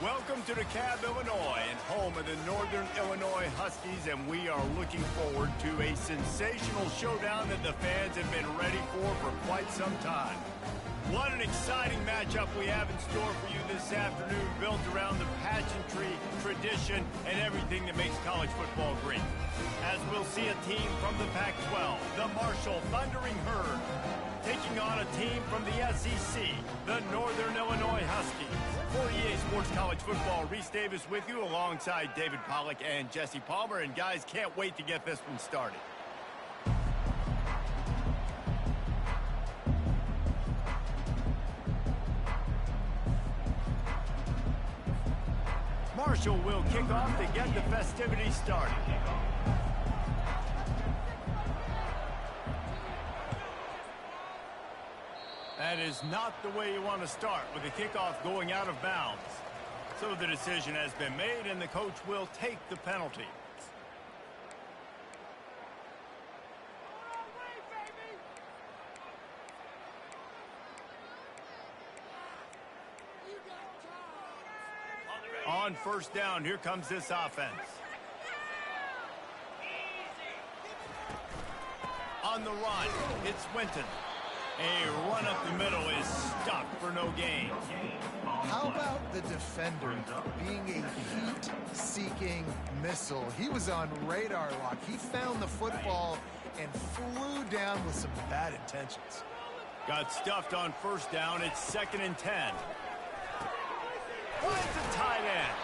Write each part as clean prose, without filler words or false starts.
Welcome to DeKalb, Illinois, and home of the Northern Illinois Huskies, and we are looking forward to a sensational showdown that the fans have been ready for quite some time. What an exciting matchup we have in store for you this afternoon, built around the pageantry, tradition, and everything that makes college football great. As we'll see a team from the Pac-12, the Marshall Thundering Herd, taking on a team from the SEC, the Northern Illinois Huskies. For EA Sports College Football, Reese Davis with you alongside David Pollack and Jesse Palmer. And guys, can't wait to get this one started. Marshall will kick off to get the festivities started. That is not the way you want to start, with the kickoff going out of bounds. So the decision has been made, and the coach will take the penalty. On first down, here comes this offense. On the run, it's Winton. A run up the middle is stopped for no gain. How about the defender being a heat-seeking missile? He was on radar lock. He found the football and flew down with some bad intentions. Got stuffed on first down. It's 2nd and 10. Finds a tight end.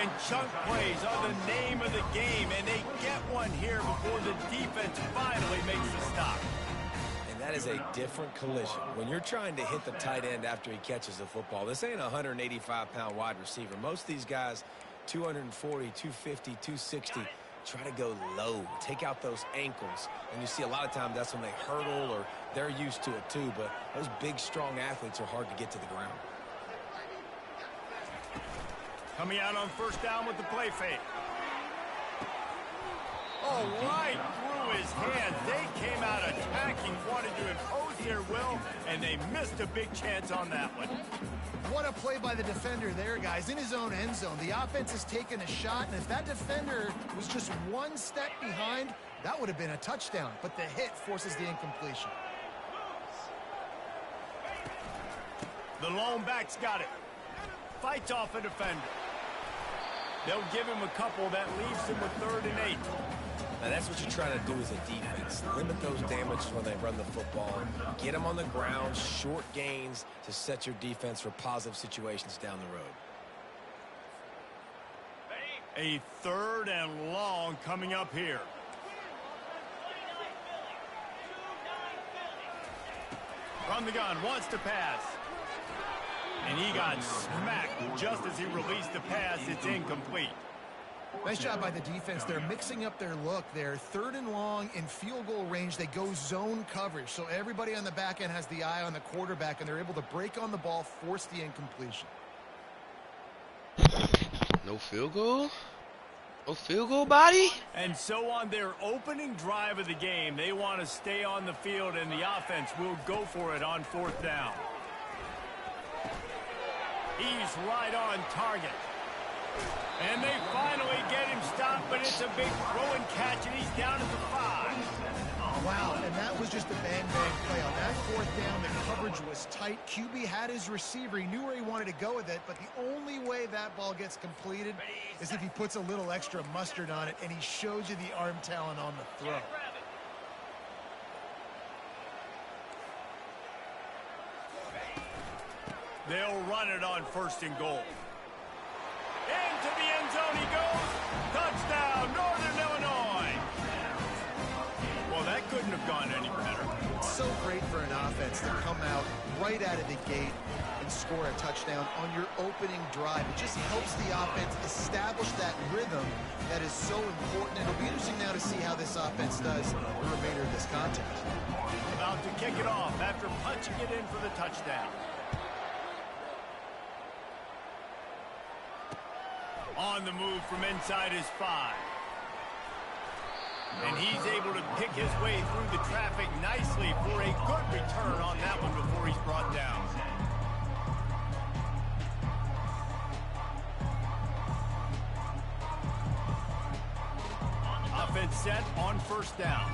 And chunk plays are the name of the game, and they get one here before the defense finally makes the stop. That is a different collision. When you're trying to hit the tight end after he catches the football, this ain't a 185-pound wide receiver. Most of these guys, 240, 250, 260, try to go low, take out those ankles. And you see a lot of times that's when they hurdle, or they're used to it too. But those big, strong athletes are hard to get to the ground. Coming out on first down with the play fake. Oh, right through his hands. They came out attacking, wanted to impose their will, and they missed a big chance on that one. What a play by the defender there, guys. In his own end zone, the offense has taken a shot, and if that defender was just one step behind, that would have been a touchdown. But the hit forces the incompletion. The lone back's got it. Fights off a defender. They'll give him a couple. That leaves him with 3rd and 8. Now, that's what you try to do as a defense. Limit those damages when they run the football. Get them on the ground, short gains to set your defense for positive situations down the road. A 3rd and long coming up here. From the gun, wants to pass. And he got smacked just as he released the pass. It's incomplete. Nice job by the defense. They're mixing up their look. They're 3rd and long in field goal range. They go zone coverage. So everybody on the back end has the eye on the quarterback, and they're able to break on the ball, force the incompletion. No field goal? No field goal, body? And so on their opening drive of the game, they want to stay on the field, and the offense will go for it on 4th down. He's right on target. And they finally get him stopped, but it's a big throw and catch, and he's down at the 5. Wow, and that was just a bang-bang play. On that 4th down, the coverage was tight. QB had his receiver. He knew where he wanted to go with it, but the only way that ball gets completed is if he puts a little extra mustard on it, and he shows you the arm talent on the throw. They'll run it on 1st and goal. Into the end zone he goes. Touchdown, Northern Illinois. Well, that couldn't have gone any better. It's so great for an offense to come out right out of the gate and score a touchdown on your opening drive. It just helps the offense establish that rhythm that is so important. It'll be interesting now to see how this offense does the remainder of this contest. About to kick it off after punching it in for the touchdown. On the move from inside his 5. And he's able to pick his way through the traffic nicely for a good return on that one before he's brought down. offense set on first down.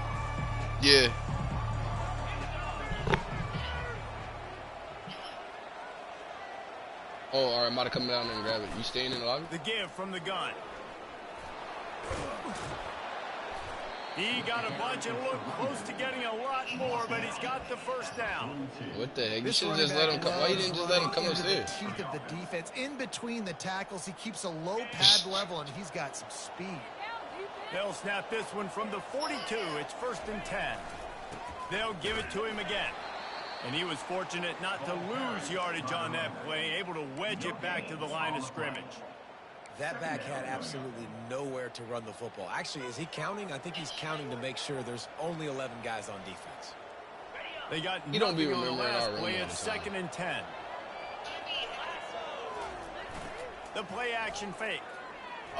Yeah. Oh, all right, I'm about to come down there and grab it. You staying in the lobby? The give from the gun. He got a bunch and looked close to getting a lot more, but he's got the first down. What the heck? You should have just let him come. Why you didn't just let him come upstairs? The teeth of the defense. In between the tackles, he keeps a low pad level, and he's got some speed. They'll snap this one from the 42. It's 1st and 10. They'll give it to him again. And he was fortunate not to lose yardage on that play, able to wedge it back to the line of scrimmage. That back had absolutely nowhere to run the football. Actually, is he counting? I think he's counting to make sure there's only 11 guys on defense. They got You don't be nothing on the remembering last our play. room It's all the 2nd and 10. The play action fake.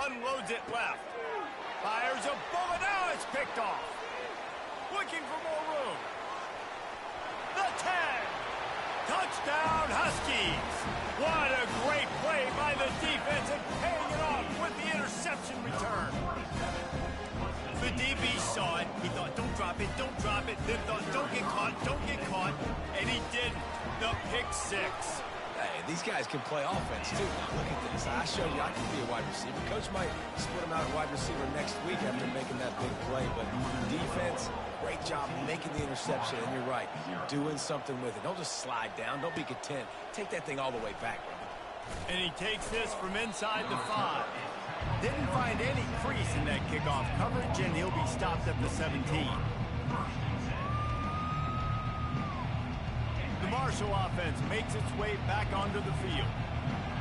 Unloads it left. Fires a bullet. Now it's picked off. Looking for more room. The 10. Touchdown Huskies. What a great play by the defense and paying it off with the interception return. The DB saw it. He thought, don't drop it, don't drop it. Then thought, don't get caught, don't get caught. And he did the pick six. Hey, these guys can play offense, too. Now, look at this. I showed you I can be a wide receiver. Coach might split him out at wide receiver next week after making that big play. But defense, great job making the interception. And you're right, doing something with it. Don't just slide down. Don't be content. Take that thing all the way back, brother. And he takes this from inside the 5. Didn't find any crease in that kickoff coverage, and he'll be stopped at the 17. The Marshall offense makes its way back onto the field.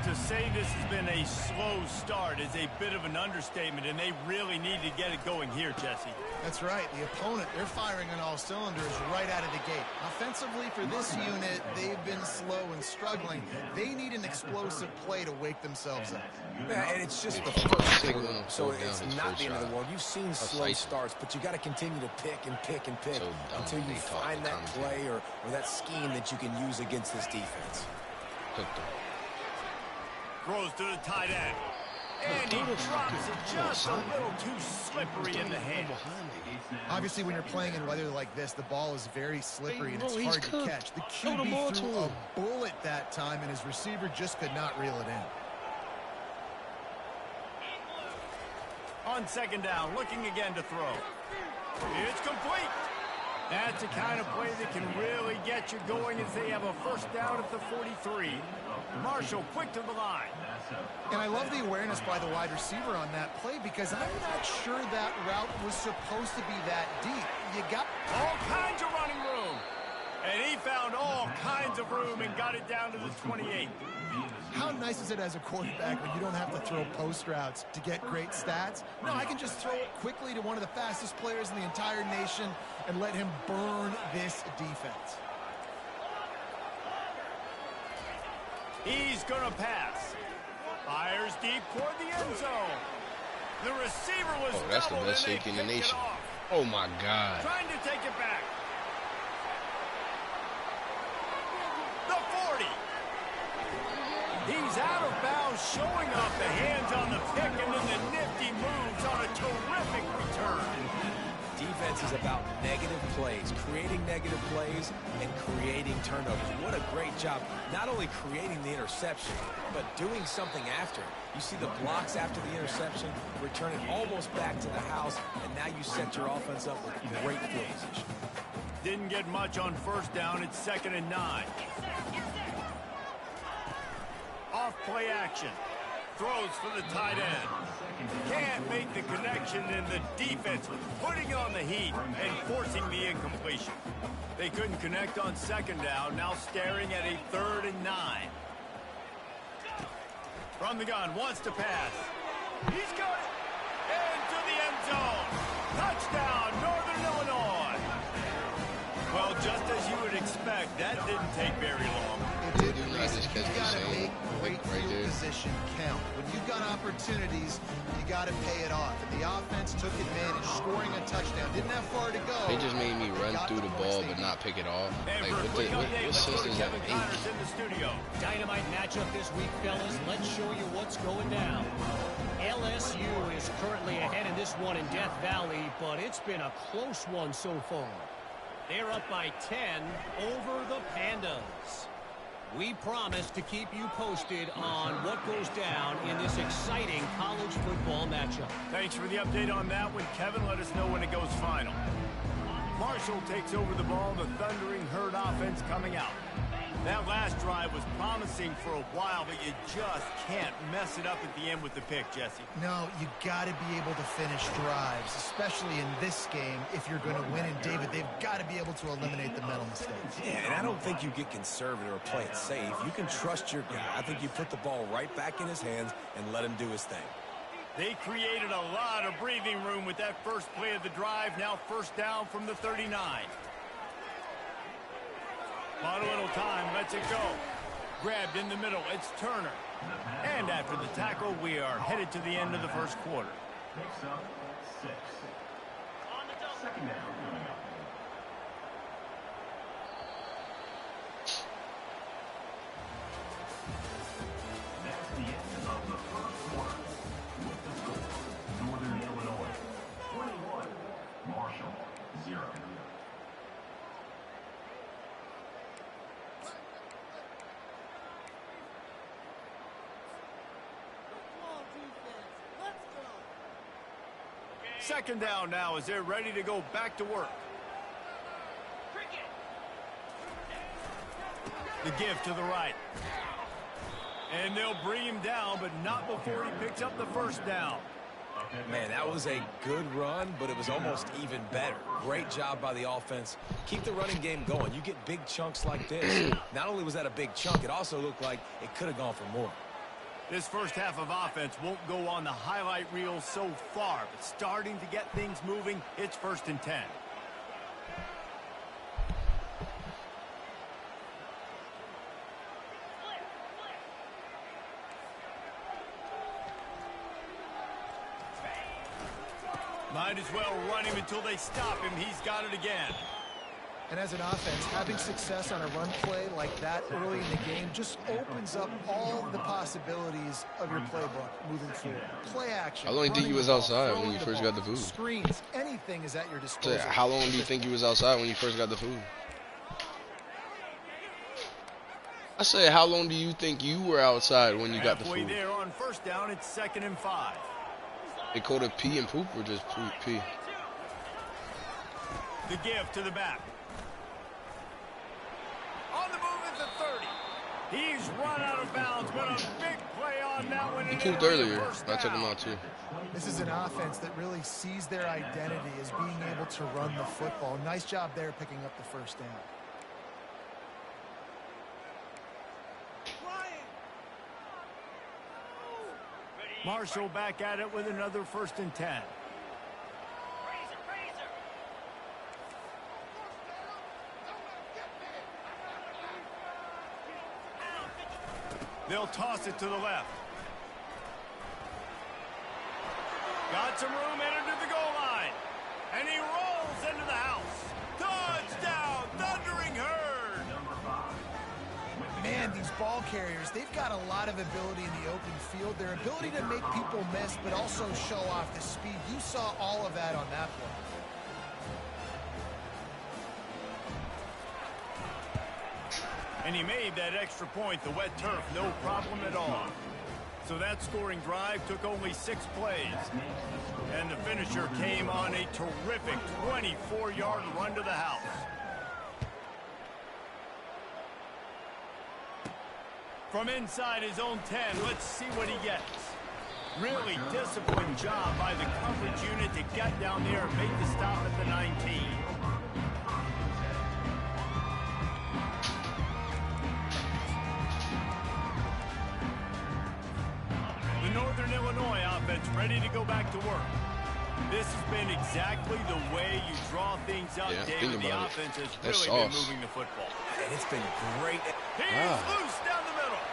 To say this has been a slow start is a bit of an understatement, and they really need to get it going here, Jesse. That's right. The opponent, they're firing on all cylinders right out of the gate. Offensively, for this unit, they've been slow and struggling. They need an explosive play to wake themselves up. Yeah, and it's just the first quarter, so it's not the end of the world. You've seen slow starts, but you got to continue to pick and pick and pick until you find that play or that scheme that you can use against this defense. Throws to the tight end. And he drops it just a little too slippery in the hand. Obviously, when you're playing in weather like this, the ball is very slippery and it's hard to catch. The QB threw a bullet that time, and his receiver just could not reel it in. On 2nd down, looking again to throw. It's complete. That's the kind of play that can really get you going as they have a first down at the 43. Marshall quick to the line. And I love the awareness by the wide receiver on that play because I'm not sure that route was supposed to be that deep. You got all kinds of running room. And he found all kinds of room and got it down to the 28. How nice is it as a quarterback when you don't have to throw post routes to get great stats? No, I can just throw it quickly to one of the fastest players in the entire nation and let him burn this defense. He's going to pass. Fires deep toward the end zone. The receiver was that's the best shake in the nation. Oh, my God. Trying to take it back. The 40. He's out of bounds, showing off the hands on the pick, and then the nifty moves on a terrific return. Defense is about negative plays, creating negative plays, and creating turnovers. What a great job, not only creating the interception, but doing something after. You see the blocks after the interception, return it almost back to the house, and now you set your offense up with great field position. Didn't get much on first down. It's 2nd and 9. Off play action. Throws for the tight end. Can't make the connection, and the defense putting on the heat and forcing the incompletion. They couldn't connect on 2nd down, now staring at a 3rd and 9. From the gun, wants to pass. He's got it. Into the end zone. Touchdown, Northern Illinois. Well, just as you would expect, that didn't take very long. It didn't. Listen, you got to make great field position count. When you've got opportunities, you got to pay it off. And the offense took advantage, scoring a touchdown. Didn't have far to go. They just made me run through the ball but not pick it off. Like, what sense does that make? Dynamite matchup this week, fellas. Let's show you what's going down. LSU is currently ahead in this one in Death Valley, but it's been a close one so far. They're up by 10 over the Pandas. We promise to keep you posted on what goes down in this exciting college football matchup. Thanks for the update on that one, Kevin. Let us know when it goes final. Marshall takes over the ball, the Thundering Herd offense coming out. That last drive was promising for a while, but you just can't mess it up at the end with the pick, Jesse. No, you got to be able to finish drives, especially in this game if you're going to win. And, David, they've got to be able to eliminate the mental mistakes. Yeah, and I don't think you get conservative or play it safe. You can trust your guy. I think you put the ball right back in his hands and let him do his thing. They created a lot of breathing room with that first play of the drive. Now first down from the 39. Not a little time, lets it go. Grabbed in the middle, it's Turner. And after the tackle, we are headed to the end of the first quarter. Picks up 6. Second down. That's the end of the first quarter. With the score, Northern Illinois 21, Marshall 0. Second down now as they're ready to go back to work. The give to the right. And they'll bring him down, but not before he picks up the first down. Man, that was a good run, but it was almost even better. Great job by the offense. Keep the running game going. You get big chunks like this. Not only was that a big chunk, it also looked like it could have gone for more. This first half of offense won't go on the highlight reel so far, but starting to get things moving, it's 1st and 10. Might as well run him until they stop him. He's got it again. And as an offense, having success on a run play like that early in the game just opens up all the possibilities of your playbook moving forward. Play action. How long do you think you was outside when you first got the food? Screens, anything is at your disposal. So how long do you think you was outside when you first got the food? I said, how long do you think you were outside when you got the food? There on first down, it's 2nd and 5. They called it pee and poop or just pee? The give to the back. On the move at the 30. He's run out of bounds, but a big play on that one. He pooped earlier. I took him out too. This is an offense that really sees their identity as being able to run the football. Nice job there picking up the first down. Marshall back at it with another 1st and 10. They'll toss it to the left. Got some room, entered to the goal line. And he rolls into the house. Touchdown, Thundering Herd. Man, these ball carriers, they've got a lot of ability in the open field. Their ability to make people miss, but also show off the speed. You saw all of that on that play. And he made that extra point, the wet turf, no problem at all. So that scoring drive took only 6 plays. And the finisher came on a terrific 24-yard run to the house. From inside his own 10, let's see what he gets. Really disciplined job by the coverage unit to get down there and make the stop at the 19. The Northern Illinois offense ready to go back to work. This has been exactly the way you draw things up, David. The offense has really been moving the football. it's been great. He's loose down the middle.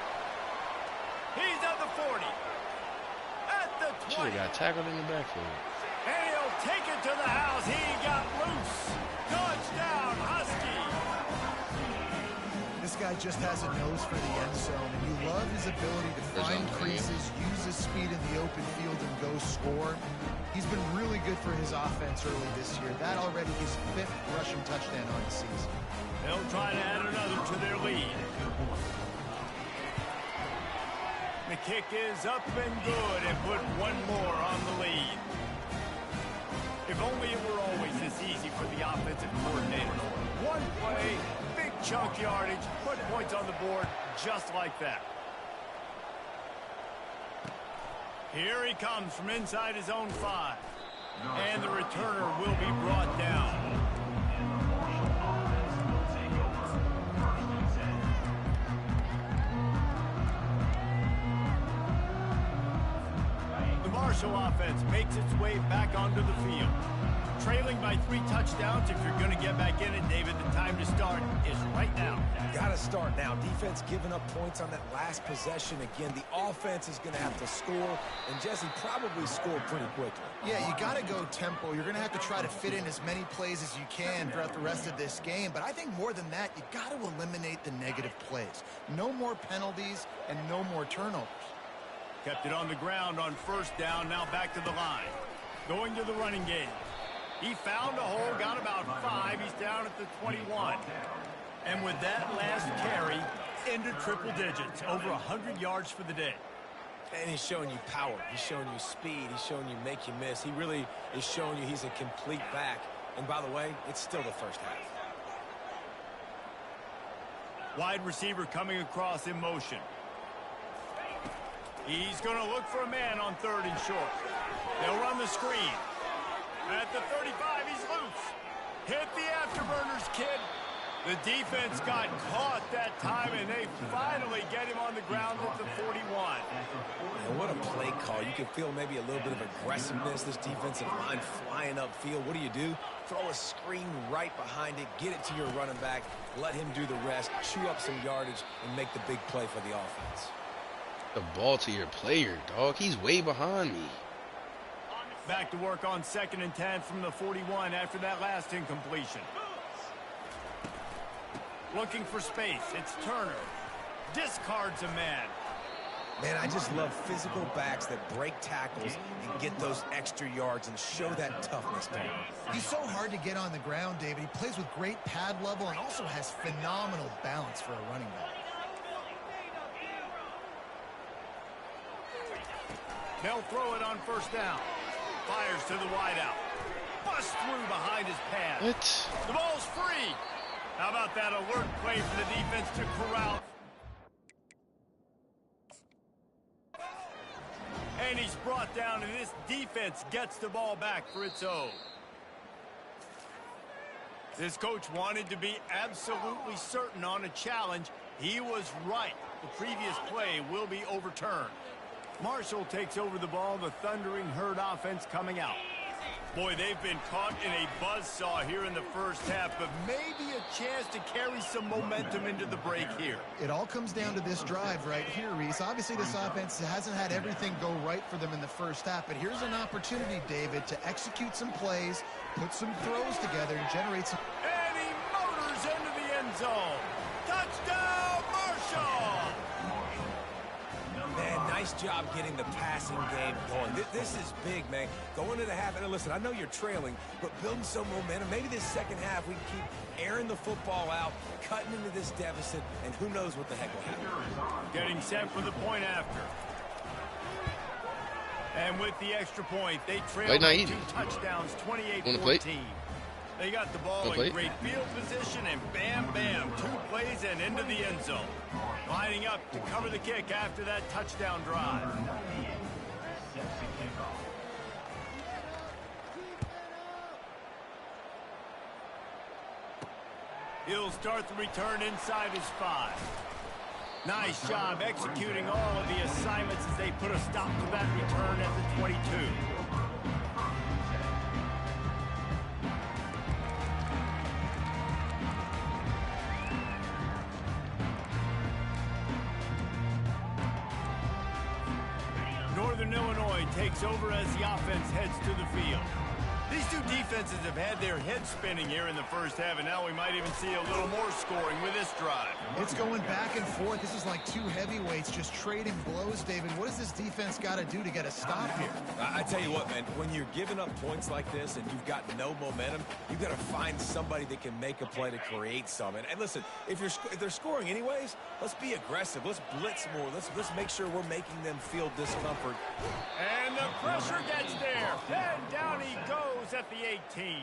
He's at the 40. At the 20. Should have got tackled in the backfield. And he'll take it to the house. He got loose. Touchdown, Husky. This guy just has a nose for the end zone, and you love his ability to find creases, use his speed in the open field, and go score. He's been really good for his offense early this year. That already his 5th rushing touchdown on the season. They'll try to add another to their lead. The kick is up and good and put one more on the lead. If only it were always this easy for the offensive coordinator. One play, big chunk yardage, put points on the board just like that. Here he comes from inside his own 5. And the returner will be brought down. The Marshall offense makes its way back onto the field. Trailing by 3 touchdowns. If you're going to get back in it, David, the time to start is right now. Got to start now. Defense giving up points on that last possession. Again, the offense is going to have to score, and Jesse probably scored pretty quickly. Yeah, you got to go tempo. You're going to have to try to fit in as many plays as you can throughout the rest of this game. But I think more than that, you got to eliminate the negative plays. No more penalties and no more turnovers. Kept it on the ground on 1st down. Now back to the line. Going to the running game. He found a hole, got about 5. He's down at the 21. And with that last carry, into triple digits, over 100 yards for the day. And he's showing you power. He's showing you speed. He's showing you make you miss. He really is showing you he's a complete back. And by the way, it's still the first half. Wide receiver coming across in motion. He's going to look for a man on 3rd and short. They'll run the screen. At the 35, he's loose. Hit the afterburners, kid. The defense got caught that time, and they finally get him on the ground at the 41. And what a play call. You can feel maybe a little bit of aggressiveness. This defensive line flying upfield. What do? Throw a screen right behind it, get it to your running back, let him do the rest, chew up some yardage, and make the big play for the offense. The ball to your player, dog. He's way behind me. Back to work on 2nd and 10 from the 41 after that last incompletion. Looking for space. It's Turner. Discards a man. Man, I just love physical backs that break tackles and get those extra yards and show that toughness to him. He's so hard to get on the ground, David. He plays with great pad level and also has phenomenal balance for a running back. They'll throw it on 1st down. Fires to the wideout. Bust through behind his pad. What? The ball's free. How about that alert play for the defense to corral? And he's brought down, and this defense gets the ball back for its own. This coach wanted to be absolutely certain on a challenge. He was right. The previous play will be overturned. Marshall takes over the ball, the Thundering Herd offense coming out. Boy, they've been caught in a buzzsaw here in the 1st half, but maybe a chance to carry some momentum into the break here. It all comes down to this drive right here, Reese. Obviously, this offense hasn't had everything go right for them in the 1st half, but here's an opportunity, David, to execute some plays, put some throws together, and generate some... And he motors into the end zone. Touchdown, Marshall! Man, nice job getting the passing game going. This is big, man. Going into the half, and listen, I know you're trailing, but building some momentum. Maybe this 2nd half we can keep airing the football out, cutting into this deficit, and who knows what the heck will happen. Getting set for the point after. And with the extra point, they trail by 2 touchdowns, 28-14. They got the ball in great field position, and bam, bam, 2 plays and into the end zone. Lining up to cover the kick after that touchdown drive. He'll start the return inside his 5. Nice job executing all of the assignments as they put a stop to that return at the 22. Northern Illinois takes over as the offense heads to the field. These two defenses have had their heads spinning here in the first half, and now we might even see a little more scoring with this drive. It's going back and forth. This is like two heavyweights just trading blows, David. What does this defense got to do to get a stop here? I tell you what, man, when you're giving up points like this and you've got no momentum, you've got to find somebody that can make a play to create some. And listen, if they're scoring anyways, let's be aggressive. Let's blitz more. Let's make sure we're making them feel discomfort. And the pressure gets there. And down he goes at the 18.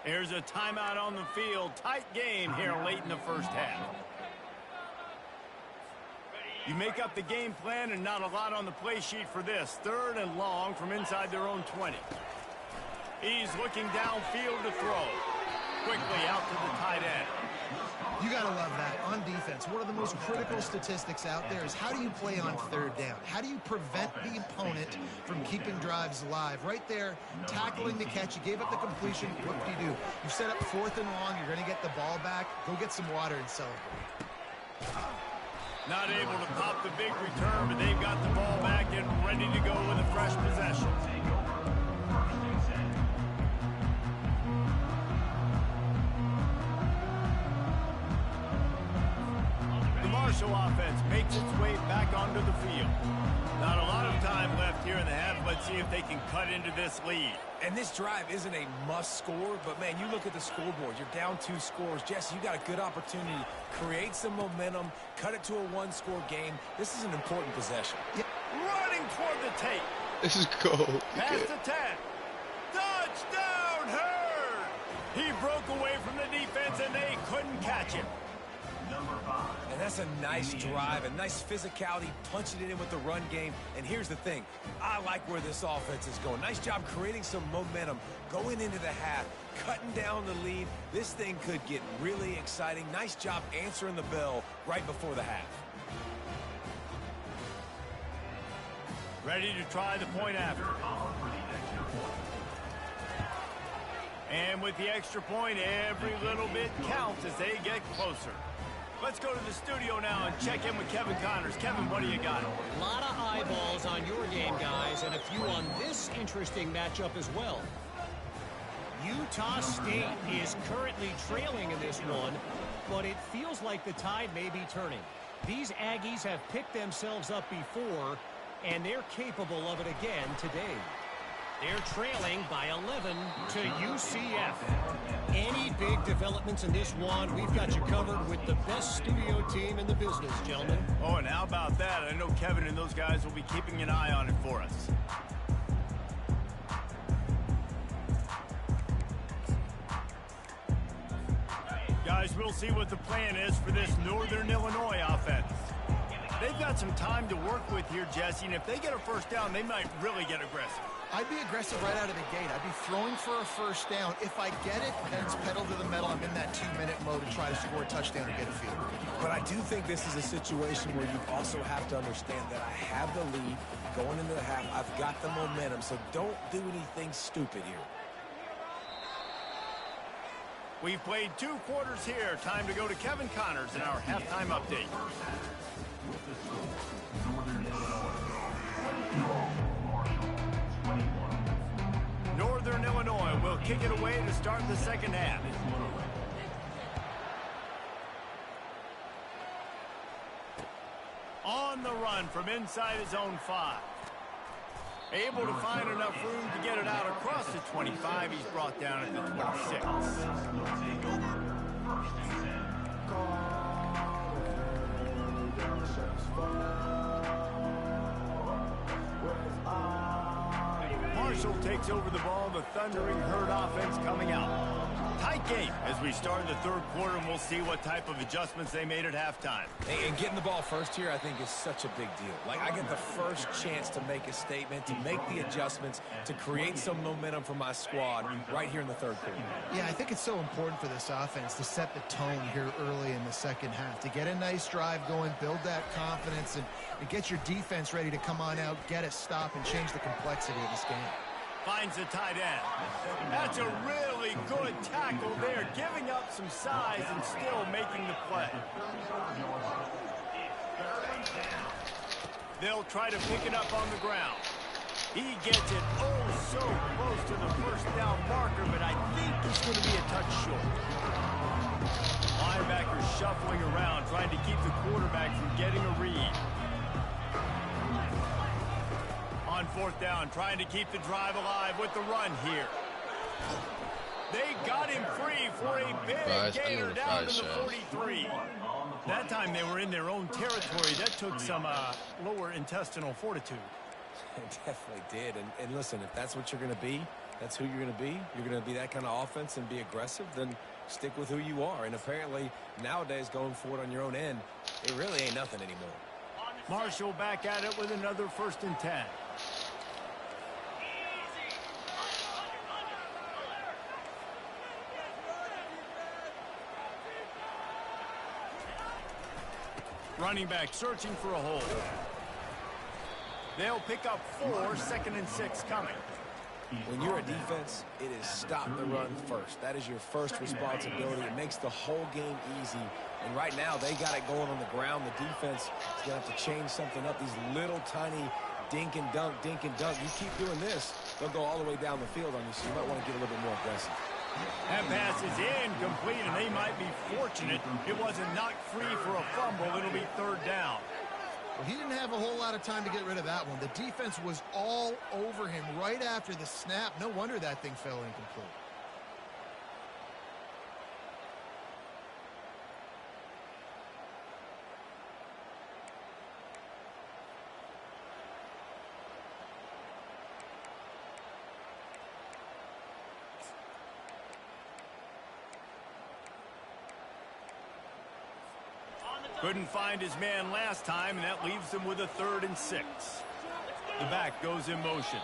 Here's a timeout on the field. Tight game here late in the first half. You make up the game plan and not a lot on the play sheet for this. 3rd and long from inside their own 20. He's looking downfield to throw. Quickly out to the tight end. You got to love that. On defense, one of the most critical statistics out there is how do you play on 3rd down? How do you prevent the opponent from keeping drives alive? Right there, tackling the catch. You gave up the completion. What do you do? You set up 4th and long. You're going to get the ball back. Go get some water and celebrate. Not able to pop the big return, but they've got the ball back and ready to go with a fresh possession. Marshall offense makes its way back onto the field. Not a lot of time left here in the half. Let's see if they can cut into this lead. And this drive isn't a must score, but man, you look at the scoreboard. You're down 2 scores. Jesse, you got a good opportunity to create some momentum, cut it to a 1-score game. This is an important possession. Yeah. Running toward the tape. This is cool. Past the 10. Touchdown, Hurd! He broke away from the defense, and they couldn't catch him. And that's a nice drive, a nice physicality, punching it in with the run game. And here's the thing. I like where this offense is going. Nice job creating some momentum, going into the half, cutting down the lead. This thing could get really exciting. Nice job answering the bell right before the half. Ready to try the point after. And with the extra point, every little bit counts as they get closer. Let's go to the studio now and check in with Kevin Connors. Kevin, what do you got? A lot of eyeballs on your game, guys, and a few on this interesting matchup as well. Utah State is currently trailing in this one, but it feels like the tide may be turning. These Aggies have picked themselves up before, and they're capable of it again today. They're trailing by 11 to UCF. Any big developments in this one, we've got you covered with the best studio team in the business, gentlemen. Oh, and how about that? I know Kevin and those guys will be keeping an eye on it for us. Guys, we'll see what the plan is for this Northern Illinois offense. They've got some time to work with here, Jesse, and if they get a first down, they might really get aggressive. I'd be aggressive right out of the gate. I'd be throwing for a first down. If I get it, then it's pedal to the metal. I'm in that 2-minute mode and try to score a touchdown or get a field goal. But I do think this is a situation where you also have to understand that I have the lead going into the half. I've got the momentum, so don't do anything stupid here. We've played 2 quarters here. Time to go to Kevin Connors in our halftime update. Northern Illinois will kick it away to start the second half. On the run from inside his own 5. Able to find enough room to get it out across the 25. He's brought down at the 26. Marshall takes over the ball. The thundering Herd offense coming out. Tight game as we start the 3rd quarter, and we'll see what type of adjustments they made at halftime. And getting the ball first here, I think, is such a big deal. Like, I get the first chance to make a statement, to make the adjustments, to create some momentum for my squad right here in the 3rd quarter. Yeah, I think it's so important for this offense to set the tone here early in the second half, to get a nice drive going, build that confidence, and get your defense ready to come on out, get a stop, and change the complexity of this game. Finds the tight end. That's a really good tackle there, giving up some size and still making the play. They'll try to pick it up on the ground. He gets it oh so close to the first down marker, but I think he's going to be a touch short. Linebackers shuffling around, trying to keep the quarterback from getting a read. On fourth down, trying to keep the drive alive with the run here. They got him free for a big gainer down to the 43. That time they were in their own territory. That took some lower intestinal fortitude. It definitely did. And listen, if that's what you're going to be, that's who you're going to be. You're going to be that kind of offense and be aggressive, then stick with who you are. And apparently, nowadays, going for it on your own end, it really ain't nothing anymore. Marshall back at it with another 1st and 10. Running back searching for a hole. They'll pick up 4, 2nd and 6 coming. When you're a defense, it is stop the run first. That is your first responsibility. It makes the whole game easy. And right now, they got it going on the ground. The defense is going to have to change something up. These little tiny dink and dunk, dink and dunk. You keep doing this, they'll go all the way down the field on you, so you might want to get a little bit more aggressive. That pass is incomplete, and they might be fortunate it wasn't knocked free for a fumble. It'll be 3rd down. Well, he didn't have a whole lot of time to get rid of that one. The defense was all over him right after the snap. No wonder that thing fell incomplete. Couldn't find his man last time, and that leaves him with a 3rd and 6. The back goes in motion.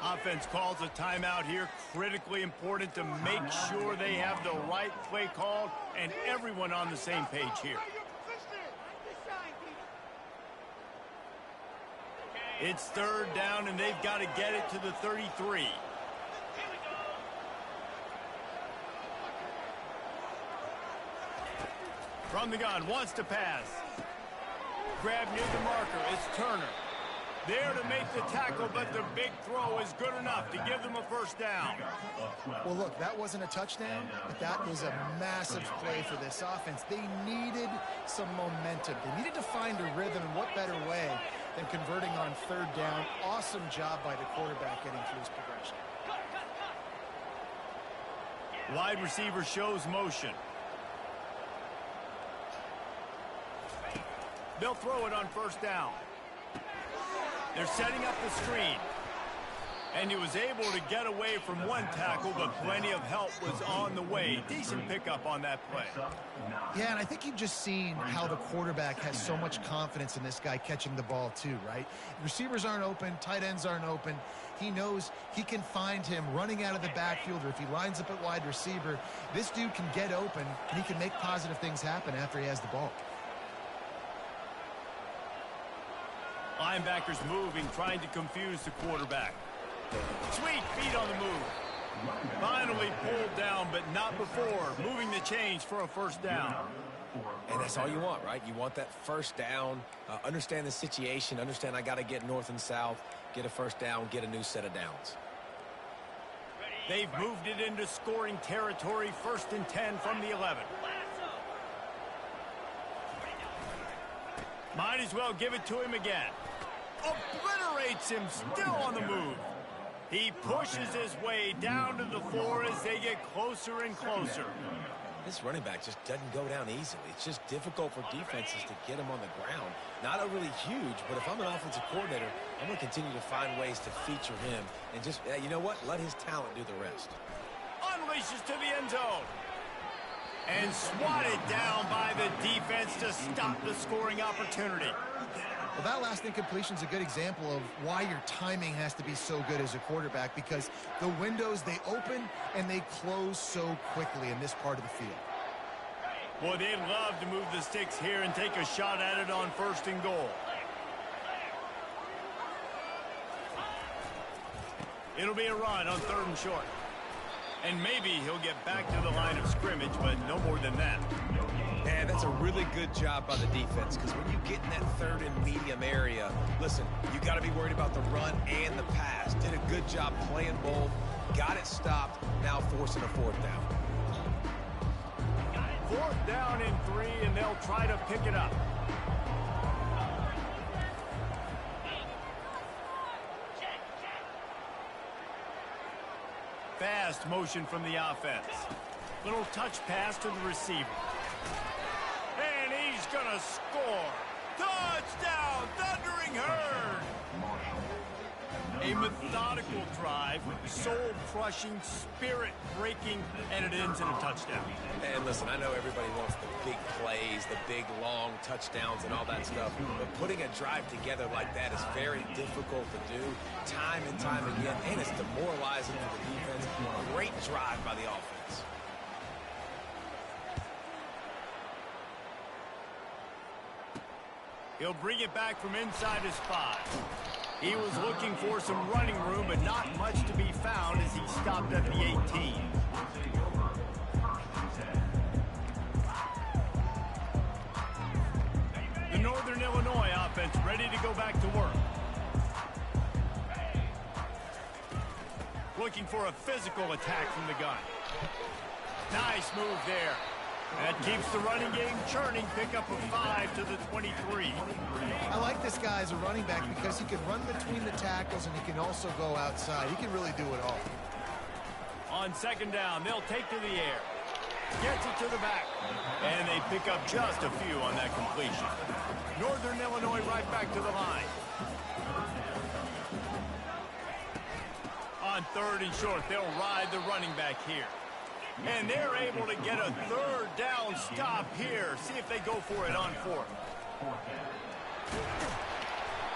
Offense calls a timeout here. Critically important to make sure they have the right play called and everyone on the same page here. It's 3rd down, and they've got to get it to the 33. From the gun, wants to pass. Grab near the marker, it's Turner. There to make the tackle, but the big throw is good enough to give them a 1st down. Well, look, that wasn't a touchdown, but that was a massive play for this offense. They needed some momentum. They needed to find a rhythm, and what better way than converting on 3rd down. Awesome job by the quarterback getting through his progression. Wide receiver shows motion. They'll throw it on 1st down. They're setting up the screen. And he was able to get away from one tackle, but plenty of help was on the way. Decent pickup on that play. Yeah, and I think you've just seen how the quarterback has so much confidence in this guy catching the ball too, right? Receivers aren't open, tight ends aren't open. He knows he can find him running out of the backfield, or if he lines up at wide receiver, this dude can get open, and he can make positive things happen after he has the ball. Linebackers moving, trying to confuse the quarterback. Sweet feet on the move. Finally pulled down, but not before. Moving the chains for a 1st down. And that's all you want, right? You want that 1st down, understand the situation, understand I got to get north and south, get a 1st down, get a new set of downs. They've moved it into scoring territory, 1st and 10 from the 11. Might as well give it to him again. Obliterates him, still on the move. He pushes his way down to the floor as they get closer and closer. This running back just doesn't go down easily. It's just difficult for defenses to get him on the ground. Not overly huge, but if I'm an offensive coordinator, I'm going to continue to find ways to feature him. And just, you know what? Let his talent do the rest. Unleashes to the end zone. And swatted down by the defense to stop the scoring opportunity. Well, that last incompletion is a good example of why your timing has to be so good as a quarterback, because the windows, they open and they close so quickly in this part of the field. Boy, they'd love to move the sticks here and take a shot at it on 1st and goal. It'll be a run on 3rd and short. And maybe he'll get back to the line of scrimmage, but no more than that. And That's a really good job by the defense, because when you get in that third and medium area, listen, you got to be worried about the run and the pass. Did a good job playing both, got it stopped, now forcing a fourth down. Fourth down and 3, and they'll try to pick it up. Fast motion from the offense. Little touch pass to the receiver. And he's going to score. Touchdown, Thundering Herd. A methodical drive, soul-crushing, spirit-breaking, and it ends in a touchdown. And listen, I know everybody wants the big plays, the big, long touchdowns and all that stuff, but putting a drive together like that is very difficult to do time and time again, and it's demoralizing for the defense. A great drive by the offense. He'll bring it back from inside his 5. He was looking for some running room, but not much to be found as he stopped at the 18. The Northern Illinois offense ready to go back to work. Looking for a physical attack from the gun. Nice move there. That keeps the running game churning. Pick up a 5 to the 23. I like this guy as a running back because he can run between the tackles and he can also go outside. He can really do it all. On second down, they'll take to the air. Gets it to the back. And they pick up just a few on that completion. Northern Illinois right back to the line. On third and short, they'll ride the running back here. And they're able to get a third down stop here. See if they go for it on fourth.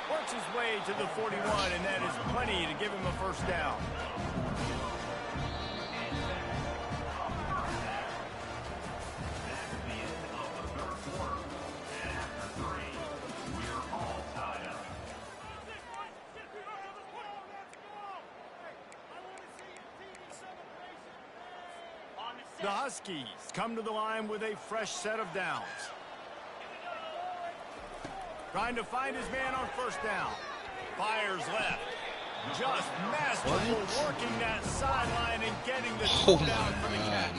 Works his way to the 41, and that is plenty to give him a first down. The Huskies come to the line with a fresh set of downs. Trying to find his man on first down. Fires left. Just masterful working that sideline and getting the down for the catch.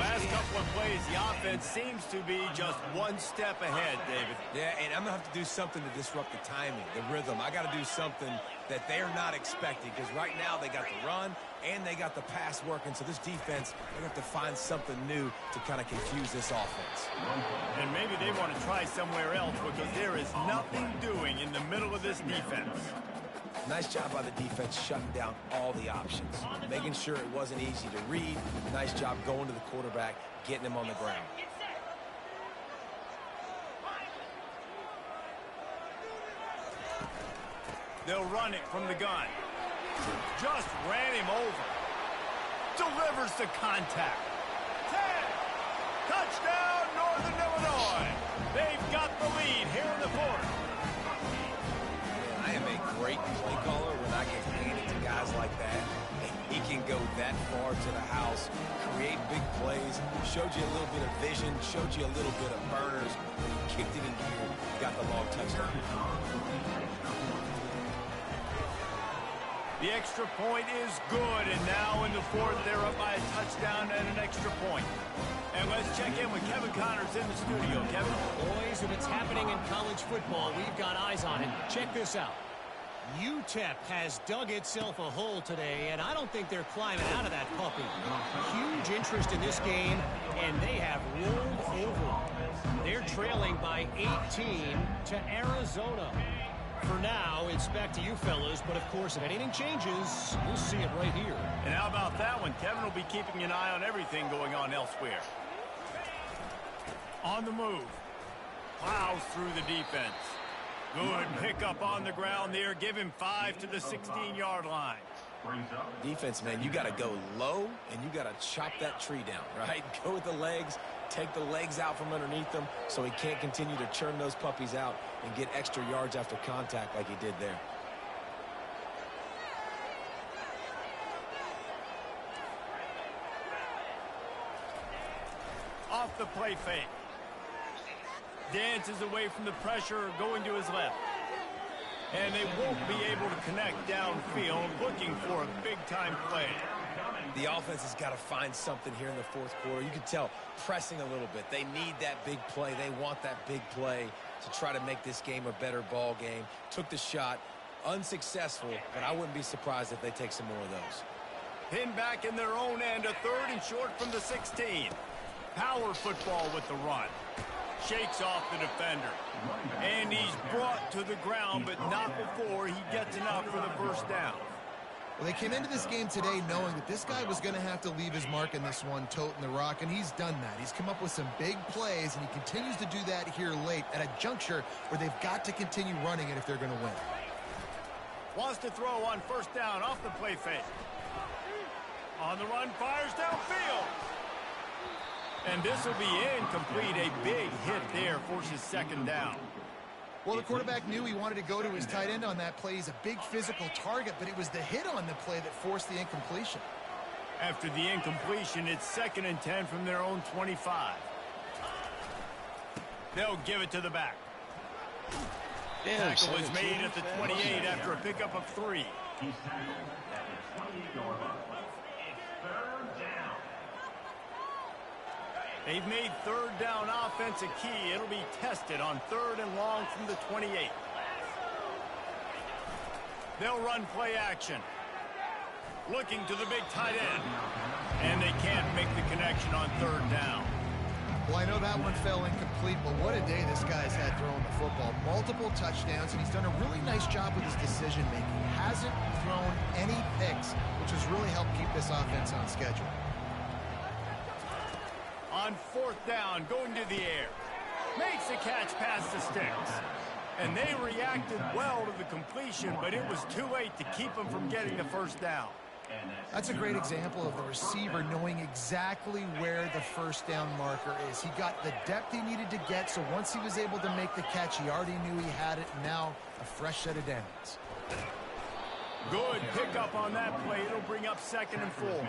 Last couple of plays, the offense seems to be just one step ahead, David. Yeah, and I'm going to have to do something to disrupt the timing, the rhythm. I got to do something that they're not expecting, because right now they got the run and they got the pass working. So this defense, they're going to have to find something new to kind of confuse this offense. And maybe they want to try somewhere else, because there is nothing doing in the middle of this defense. Nice job by the defense shutting down all the options, making sure it wasn't easy to read. Nice job going to the quarterback, getting him on the ground. They'll run it from the gun. Just ran him over. Delivers the contact. 10. Touchdown, Northern Illinois. They've got the lead here in the fourth. I am a great play caller when I get handed to guys like that. And he can go that far to the house, create big plays, showed you a little bit of vision, showed you a little bit of burners. When he kicked it in gear, got the long touchdown. The extra point is good, and now in the fourth, they're up by a touchdown and an extra point. And let's check in with Kevin Connors in the studio. Kevin? Boys, if it's happening in college football, we've got eyes on it. Check this out. UTEP has dug itself a hole today, and I don't think they're climbing out of that puppy. Huge interest in this game, and they have rolled over. They're trailing by 18 to Arizona. For now, it's back to you fellas, but of course, if anything changes, you'll see it right here. And how about that one? Kevin will be keeping an eye on everything going on elsewhere. On the move. Plows through the defense. Good pickup on the ground there. Give him 5 to the 16-yard line. Defense, man, you got to go low, and you got to chop that tree down, right? Go with the legs, take the legs out from underneath them so he can't continue to churn those puppies out and get extra yards after contact like he did there. Off the play fake. Dances away from the pressure going to his left. And they won't be able to connect downfield, looking for a big-time play. The offense has got to find something here in the fourth quarter. You can tell pressing a little bit. They need that big play. They want that big play to try to make this game a better ball game. Took the shot, unsuccessful, but I wouldn't be surprised if they take some more of those. Pinned back in their own end, a 3rd and short from the 16. Power football with the run. Shakes off the defender. And he's brought to the ground, but not before he gets enough for the first down. Well, they came into this game today knowing that this guy was going to have to leave his mark in this one, toting the rock, and he's done that. He's come up with some big plays, and he continues to do that here late at a juncture where they've got to continue running it if they're going to win. Wants to throw on first down off the play fake. On the run, fires downfield. And this will be incomplete. A big hit there forces second down. Well, the quarterback knew he wanted to go to his tight end on that play. He's a big physical target, but it was the hit on the play that forced the incompletion. After the incompletion, it's 2nd and 10 from their own 25. They'll give it to the back. Tackle is made at the 28 after a pickup of 3. He's tackled at the 28-yard line. It's 3rd down. They've made 3rd down offense a key. It'll be tested on 3rd and long from the 28. They'll run play action. Looking to the big tight end. And they can't make the connection on 3rd down. Well, I know that one fell incomplete, but what a day this guy's had throwing the football. Multiple touchdowns, and he's done a really nice job with his decision-making. Hasn't thrown any picks, which has really helped keep this offense on schedule. On 4th down, going to the air. Makes the catch past the sticks. And they reacted well to the completion, but it was too late to keep them from getting the first down. That's a great example of the receiver knowing exactly where the first down marker is. He got the depth he needed to get, so once he was able to make the catch, he already knew he had it. Now a fresh set of downs. Good pickup on that play. It'll bring up 2nd and 4.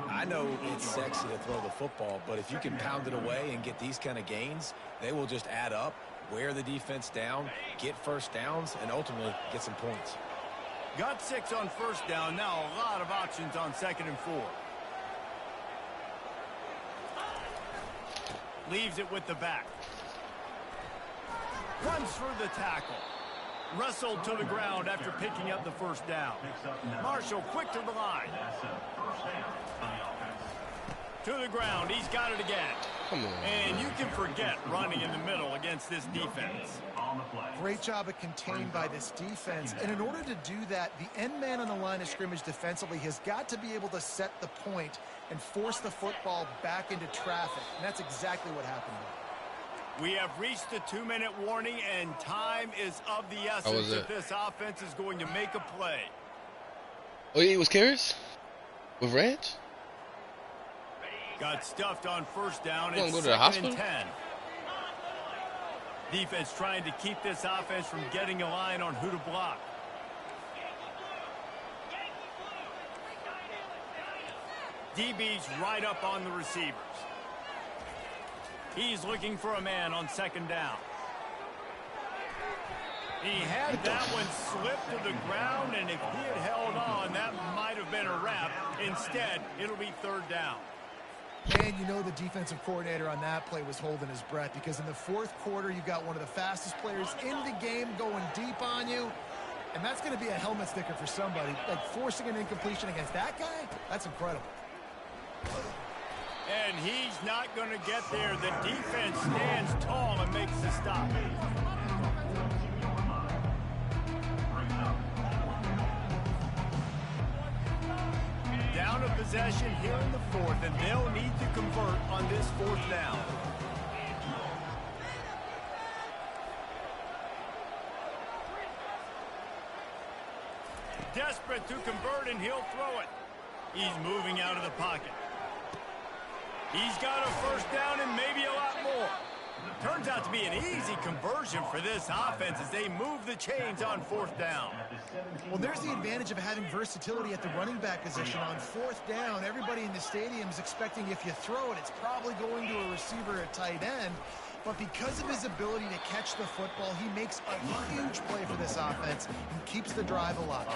I know it's sexy to throw the football, but if you can pound it away and get these kind of gains, they will just add up, wear the defense down, get first downs, and ultimately get some points. Got 6 on first down. Now a lot of options on 2nd and 4. Leaves it with the back. Runs through the tackle. Wrestled to the ground after picking up the first down. Marshall quick to the line. To the ground. He's got it again. Come on. And you can forget running in the middle against this defense. Great job of contained by this defense. And in order to do that, the end man on the line of scrimmage defensively has got to be able to set the point and force the football back into traffic. And that's exactly what happened there. We have reached the 2-minute warning, and time is of the essence if this offense is going to make a play. Oh, he was carries? With Ranch? Got stuffed on first down. You It's wanna go to the 2nd hospital? and 10. Defense trying to keep this offense from getting a line on who to block. DB's right up on the receivers. He's looking for a man on 2nd down. He had that one slip to the ground, and if he had held on, that might have been a wrap. Instead, it'll be 3rd down. And you know the defensive coordinator on that play was holding his breath, because in the 4th quarter, you've got one of the fastest players in the game going deep on you. And that's going to be a helmet sticker for somebody. Like forcing an incompletion against that guy, that's incredible. And he's not going to get there. The defense stands tall and makes the stop. Down a possession here in the 4th, and they'll need to convert on this 4th down. Desperate to convert, and he'll throw it. He's moving out of the pocket. He's got a first down and maybe a lot more. Turns out to be an easy conversion for this offense as they move the chains on 4th down. Well, there's the advantage of having versatility at the running back position. On 4th down, everybody in the stadium is expecting if you throw it, it's probably going to a receiver at tight end. but because of his ability to catch the football, he makes a huge play for this offense and keeps the drive alive.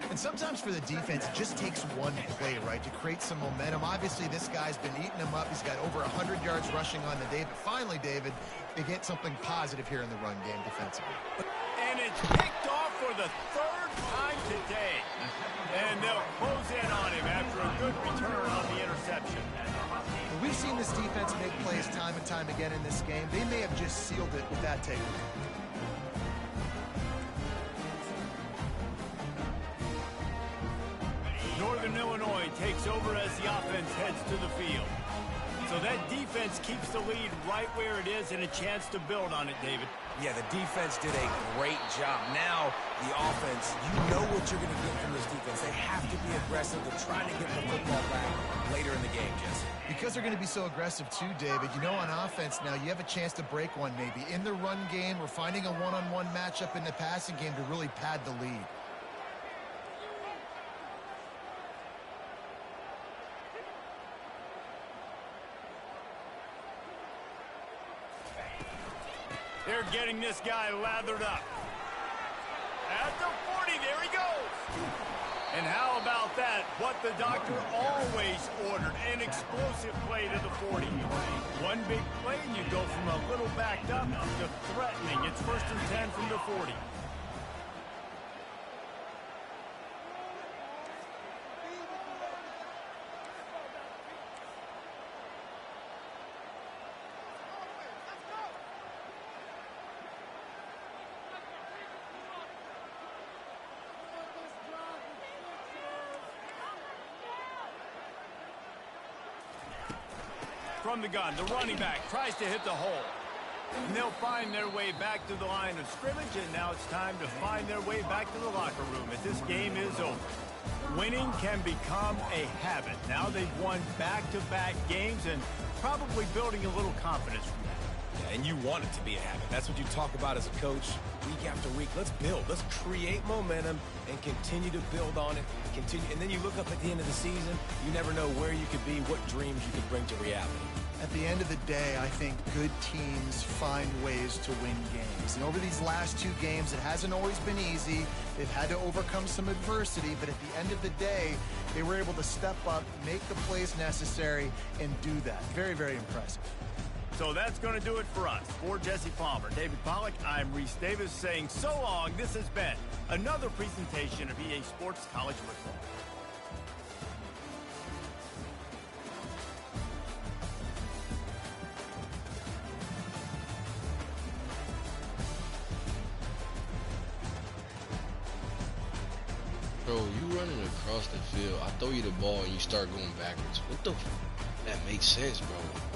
And sometimes for the defense, it just takes one play, right, to create some momentum. Obviously, this guy's been eating them up. He's got over 100 yards rushing on the day. But finally, David, they get something positive here in the run game defensively. And it's picked off for the third time today. And they'll close in on him after a good return on the interception. We've seen this defense make plays time and time again in this game. They may have just sealed it with that takeaway. Northern Illinois takes over as the offense heads to the field. So that defense keeps the lead right where it is and a chance to build on it, David. Yeah, the defense did a great job. Now, the offense, you know what you're going to get from this defense. They have to be aggressive to try to get the football back later in the game, Jesse. Because they're going to be so aggressive too, David, you know, on offense now, you have a chance to break one maybe. In the run game, we're finding a one-on-one matchup in the passing game to really pad the lead. They're getting this guy lathered up. At the 40, there he goes. And how about that? What the doctor always ordered, an explosive play to the 40. One big play, and you go from a little backed up to threatening. It's 1st and 10 from the 40. From the gun, the running back tries to hit the hole. And they'll find their way back to the line of scrimmage, and now it's time to find their way back to the locker room as this game is over. Winning can become a habit. Now they've won back-to-back games and probably building a little confidence from that. Yeah, and you want it to be a habit. That's what you talk about as a coach week after week. Let's build. Let's create momentum and continue to build on it. And then you look up at the end of the season, you never know where you could be, what dreams you could bring to reality. At the end of the day, I think good teams find ways to win games. And over these last 2 games, it hasn't always been easy. They've had to overcome some adversity, but at the end of the day, they were able to step up, make the plays necessary, and do that. Very, very impressive. So that's going to do it for us. For Jesse Palmer, David Pollack, I'm Reese Davis saying so long. This has been another presentation of EA Sports College Football. Bro, you running across the field. I throw you the ball and you start going backwards. What the f? That makes sense, bro.